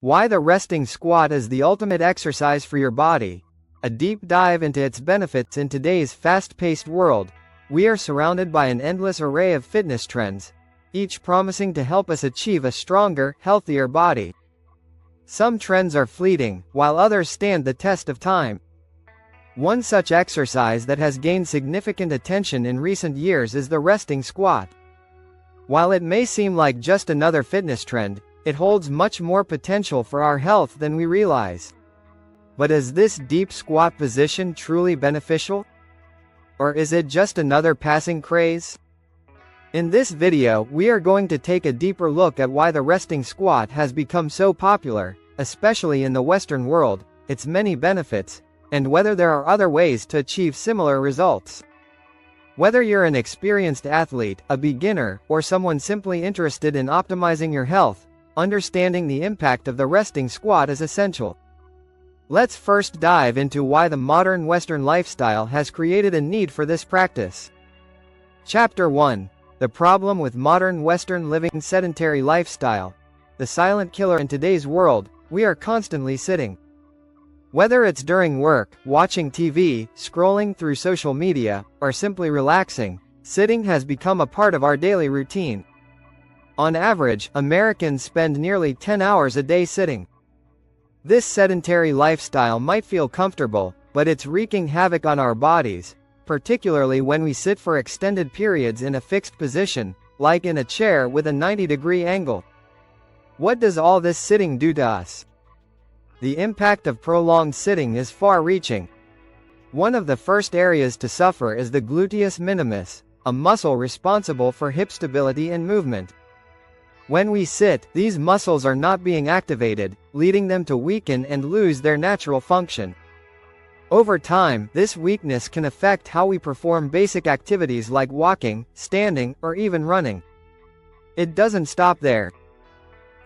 Why the resting squat is the ultimate exercise for your body. A deep dive into its benefits in today's fast-paced world. We are surrounded by an endless array of fitness trends, each promising to help us achieve a stronger, healthier body. Some trends are fleeting, while others stand the test of time. One such exercise that has gained significant attention in recent years is the resting squat. While it may seem like just another fitness trend, it holds much more potential for our health than we realize. But is this deep squat position truly beneficial? Or is it just another passing craze? In this video, we are going to take a deeper look at why the resting squat has become so popular, especially in the Western world, its many benefits, and whether there are other ways to achieve similar results. Whether you're an experienced athlete, a beginner, or someone simply interested in optimizing your health, understanding the impact of the resting squat is essential. Let's first dive into why the modern Western lifestyle has created a need for this practice. Chapter 1. The problem with modern Western living: sedentary lifestyle. The silent killer in today's world. We are constantly sitting. Whether it's during work, watching TV, scrolling through social media, or simply relaxing, sitting has become a part of our daily routine. On average, Americans spend nearly 10 hours a day sitting. This sedentary lifestyle might feel comfortable, but it's wreaking havoc on our bodies, particularly when we sit for extended periods in a fixed position, like in a chair with a 90-degree angle. What does all this sitting do to us? The impact of prolonged sitting is far-reaching. One of the first areas to suffer is the gluteus minimus, a muscle responsible for hip stability and movement. When we sit, these muscles are not being activated, leading them to weaken and lose their natural function. Over time, this weakness can affect how we perform basic activities like walking, standing, or even running. It doesn't stop there.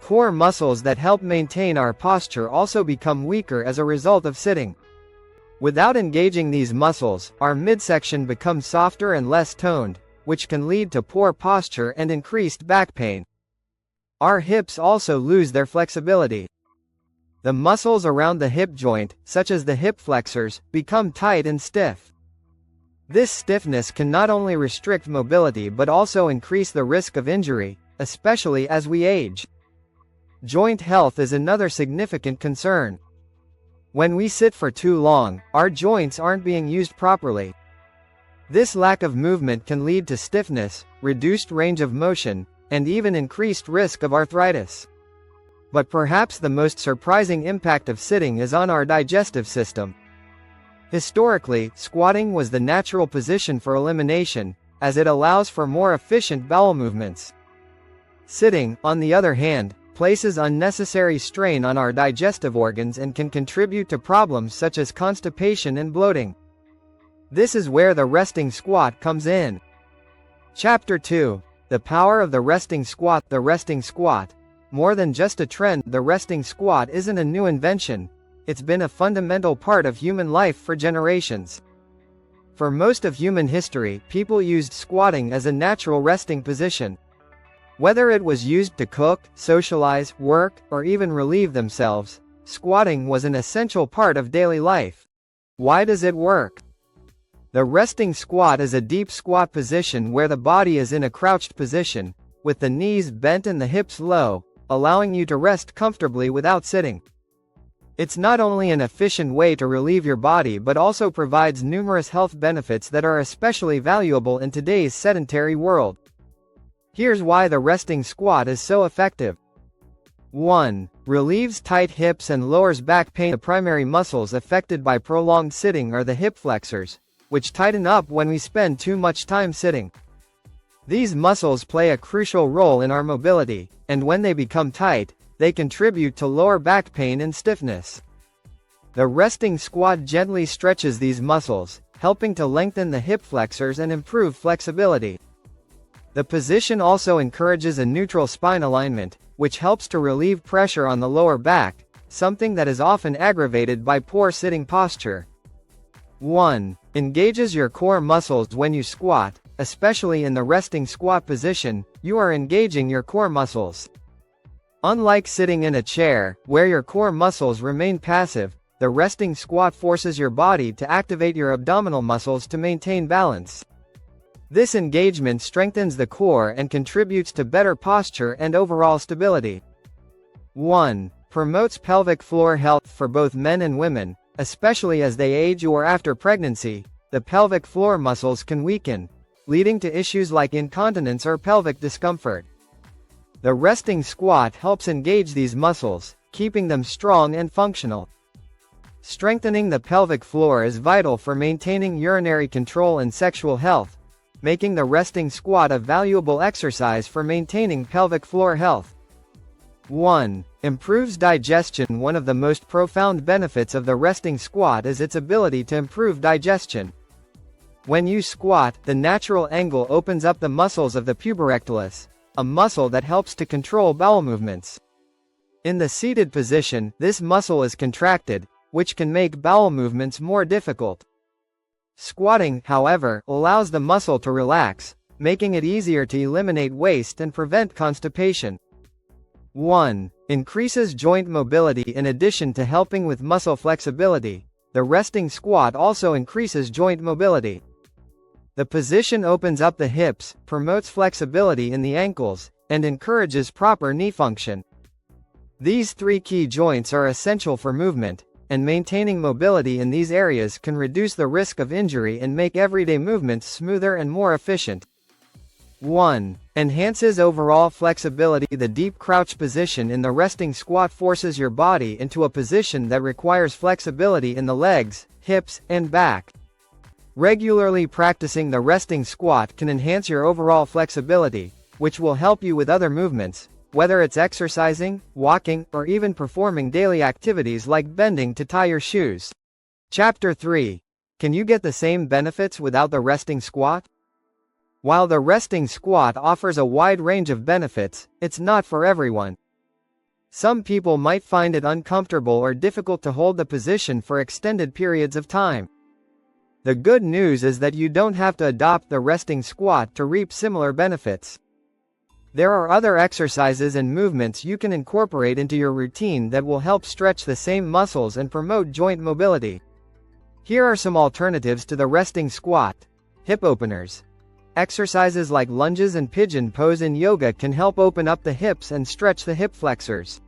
Core muscles that help maintain our posture also become weaker as a result of sitting. Without engaging these muscles, our midsection becomes softer and less toned, which can lead to poor posture and increased back pain. Our hips also lose their flexibility. The muscles around the hip joint, such as the hip flexors, become tight and stiff. This stiffness can not only restrict mobility but also increase the risk of injury, especially as we age. Joint health is another significant concern. When we sit for too long, our joints aren't being used properly. This lack of movement can lead to stiffness, reduced range of motion, and even increased risk of arthritis. But perhaps the most surprising impact of sitting is on our digestive system. Historically, squatting was the natural position for elimination, as it allows for more efficient bowel movements. Sitting, on the other hand, places unnecessary strain on our digestive organs and can contribute to problems such as constipation and bloating. This is where the resting squat comes in. Chapter 2. The power of the resting squat. The resting squat. More than just a trend, the resting squat isn't a new invention. It's been a fundamental part of human life for generations. For most of human history, people used squatting as a natural resting position. Whether it was used to cook, socialize, work, or even relieve themselves, squatting was an essential part of daily life. Why does it work? The resting squat is a deep squat position where the body is in a crouched position, with the knees bent and the hips low, allowing you to rest comfortably without sitting. It's not only an efficient way to relieve your body but also provides numerous health benefits that are especially valuable in today's sedentary world. Here's why the resting squat is so effective. 1. Relieves tight hips and lowers back pain. The primary muscles affected by prolonged sitting are the hip flexors, which tighten up when we spend too much time sitting. These muscles play a crucial role in our mobility, and when they become tight, they contribute to lower back pain and stiffness. The resting squat gently stretches these muscles, helping to lengthen the hip flexors and improve flexibility. The position also encourages a neutral spine alignment, which helps to relieve pressure on the lower back, something that is often aggravated by poor sitting posture. 1. Engages your core muscles. When you squat, especially in the resting squat position, you are engaging your core muscles. Unlike sitting in a chair, where your core muscles remain passive, the resting squat forces your body to activate your abdominal muscles to maintain balance. This engagement strengthens the core and contributes to better posture and overall stability. 1. Promotes pelvic floor health for both men and women, especially as they age or after pregnancy. The pelvic floor muscles can weaken, leading to issues like incontinence or pelvic discomfort. The resting squat helps engage these muscles, keeping them strong and functional. Strengthening the pelvic floor is vital for maintaining urinary control and sexual health, making the resting squat a valuable exercise for maintaining pelvic floor health. 1. Improves digestion. One of the most profound benefits of the resting squat is its ability to improve digestion. When you squat, the natural angle opens up the muscles of the puborectalis, a muscle that helps to control bowel movements. In the seated position, this muscle is contracted, which can make bowel movements more difficult. Squatting, however, allows the muscle to relax, making it easier to eliminate waste and prevent constipation. 1. Increases joint mobility. In addition to helping with muscle flexibility, the resting squat also increases joint mobility. The position opens up the hips, promotes flexibility in the ankles, and encourages proper knee function. These three key joints are essential for movement, and maintaining mobility in these areas can reduce the risk of injury and make everyday movements smoother and more efficient. 1. Enhances overall flexibility. The deep crouch position in the resting squat forces your body into a position that requires flexibility in the legs, hips, and back. Regularly practicing the resting squat can enhance your overall flexibility, which will help you with other movements, whether it's exercising, walking, or even performing daily activities like bending to tie your shoes. Chapter 3. Can you get the same benefits without the resting squat? While the resting squat offers a wide range of benefits, it's not for everyone. Some people might find it uncomfortable or difficult to hold the position for extended periods of time. The good news is that you don't have to adopt the resting squat to reap similar benefits. There are other exercises and movements you can incorporate into your routine that will help stretch the same muscles and promote joint mobility. Here are some alternatives to the resting squat. Hip openers. Exercises like lunges and pigeon pose in yoga can help open up the hips and stretch the hip flexors.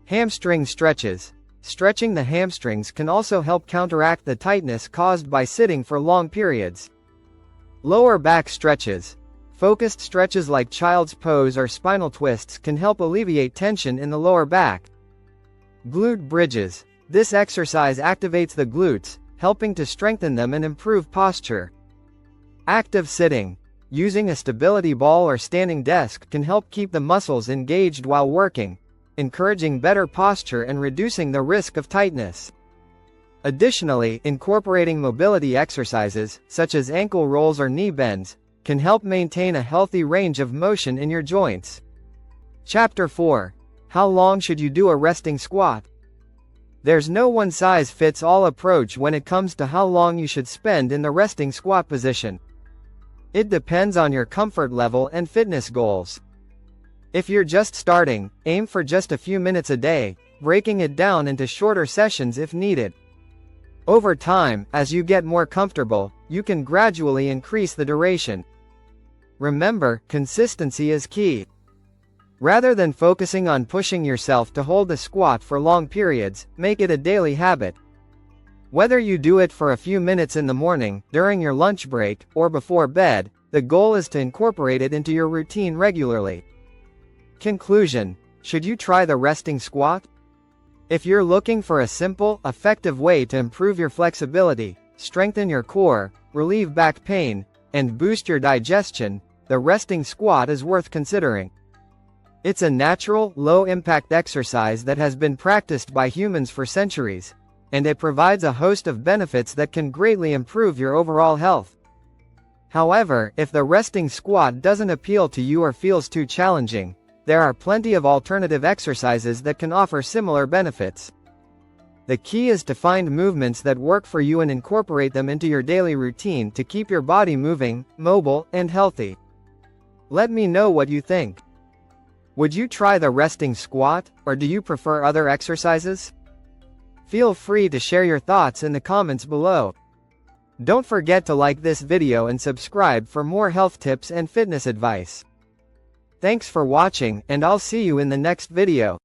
Hamstring stretches. Stretching the hamstrings can also help counteract the tightness caused by sitting for long periods. Lower back stretches. Focused stretches like child's pose or spinal twists can help alleviate tension in the lower back. Glute bridges. This exercise activates the glutes, helping to strengthen them and improve posture. Active sitting. Using a stability ball or standing desk can help keep the muscles engaged while working, encouraging better posture and reducing the risk of tightness. Additionally, incorporating mobility exercises, such as ankle rolls or knee bends, can help maintain a healthy range of motion in your joints. Chapter 4. How long should you do a resting squat? There's no one-size-fits-all approach when it comes to how long you should spend in the resting squat position. It depends on your comfort level and fitness goals. If you're just starting, aim for just a few minutes a day, breaking it down into shorter sessions if needed. Over time, as you get more comfortable, you can gradually increase the duration. Remember, consistency is key. Rather than focusing on pushing yourself to hold the squat for long periods, make it a daily habit. Whether you do it for a few minutes in the morning, during your lunch break, or before bed, the goal is to incorporate it into your routine regularly. Conclusion: should you try the resting squat? If you're looking for a simple, effective way to improve your flexibility, strengthen your core, relieve back pain, and boost your digestion, the resting squat is worth considering. It's a natural, low-impact exercise that has been practiced by humans for centuries, and it provides a host of benefits that can greatly improve your overall health. However, if the resting squat doesn't appeal to you or feels too challenging, there are plenty of alternative exercises that can offer similar benefits. The key is to find movements that work for you and incorporate them into your daily routine to keep your body moving, mobile, and healthy. Let me know what you think. Would you try the resting squat, or do you prefer other exercises? Feel free to share your thoughts in the comments below. Don't forget to like this video and subscribe for more health tips and fitness advice. Thanks for watching, and I'll see you in the next video.